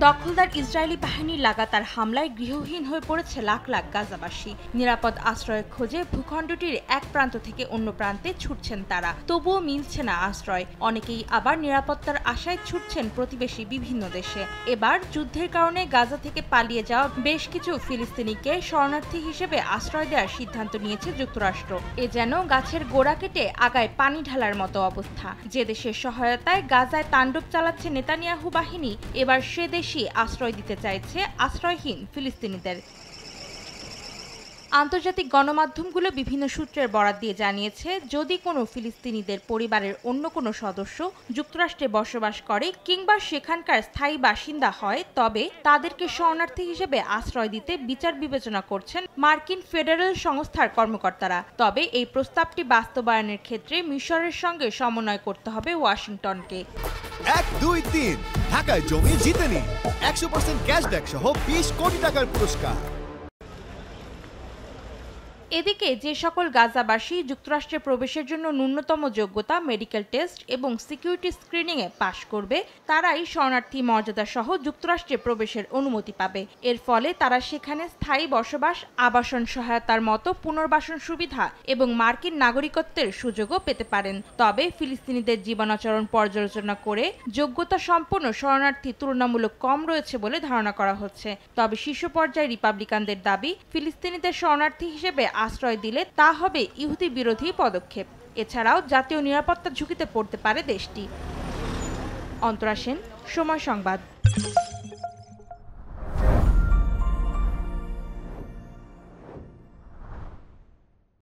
দখলদার ইসরায়েলি বাহিনীর লাগাতার হামলায় গৃহহীন হয়ে পড়েছে লাখ লাখ গাজাবাসী। নিরাপদ আশ্রয়ের খোঁজে ভূখণ্ডটির এক প্রান্ত থেকে অন্য প্রান্তে ছুটছেন তারা, তবুও মিলছে না আশ্রয়। অনেকেই আবার নিরাপত্তার আশায় ছুটছেন প্রতিবেশী বিভিন্ন দেশে। এবার যুদ্ধের কারণে গাজা থেকে পালিয়ে যাওয়া বেশ কিছু ফিলিস্তিনিকে শরণার্থী হিসেবে আশ্রয় দেওয়ার সিদ্ধান্ত নিয়েছে যুক্তরাষ্ট্র। এ যেন গাছের গোড়া কেটে আগায় পানি ঢালার মতো অবস্থা। যে দেশের সহায়তায় গাজায় তাণ্ডব চালাচ্ছে নেতানিয়াহু বাহিনী, এবার সে দেশ আশ্রয় দিতে চাইছে আশ্রয়হীন ফিলিস্তিনিদের। আন্তর্জাতিক গণমাধ্যমগুলো বিভিন্ন সূত্রের বরাত দিয়ে জানিয়েছে, যদি কোনো ফিলিস্তিনিদের পরিবারের অন্য কোনো সদস্য যুক্তরাষ্ট্রে বসবাস করে কিংবা সেখানকার স্থায়ী বাসিন্দা হয়, তবে তাদেরকে শরণার্থী হিসেবে আশ্রয় দিতে বিচার বিবেচনা করছেন মার্কিন ফেডারেল সংস্থার কর্মকর্তারা। তবে এই প্রস্তাবটি বাস্তবায়নের ক্ষেত্রে মিশরের সঙ্গে সমন্বয় করতে হবে ওয়াশিংটনকে। 1, 2, 3 ঢাকায় জমি জিতে নিন 100% ক্যাশব্যাক সহ 20 কোটি টাকার পুরস্কার। এদিকে যে সকল গাজাবাসী যুক্তরাষ্ট্রে প্রবেশের জন্য ন্যূনতম যোগ্যতা মেডিকেল টেস্ট এবং সিকিউরিটি স্ক্রিনিংয়ে পাশ করবে, তারাই শরণার্থী মর্যাদা সহ যুক্তরাষ্ট্রে প্রবেশের অনুমতি পাবে। এর ফলে তারা সেখানে স্থায়ী বসবাস, আবাসন সহায়তার মতো পুনর্বাসন সুবিধা এবং মার্কিন নাগরিকত্বের সুযোগও পেতে পারেন। তবে ফিলিস্তিনিদের জীবনাচরণ পর্যালোচনা করে যোগ্যতা সম্পন্ন শরণার্থী তুলনামূলক কম রয়েছে বলে ধারণা করা হচ্ছে। তবে শীর্ষ পর্যায়ে রিপাবলিকানদের দাবি, ফিলিস্তিনিদের শরণার্থী হিসেবে আশ্রয় দিলে তা হবে ইহুদি বিরোধী পদক্ষেপ। এছাড়াও জাতীয় নিরাপত্তা ঝুঁকিতে পড়তে পারে দেশটি। অন্তরা সেন, সময় সংবাদ।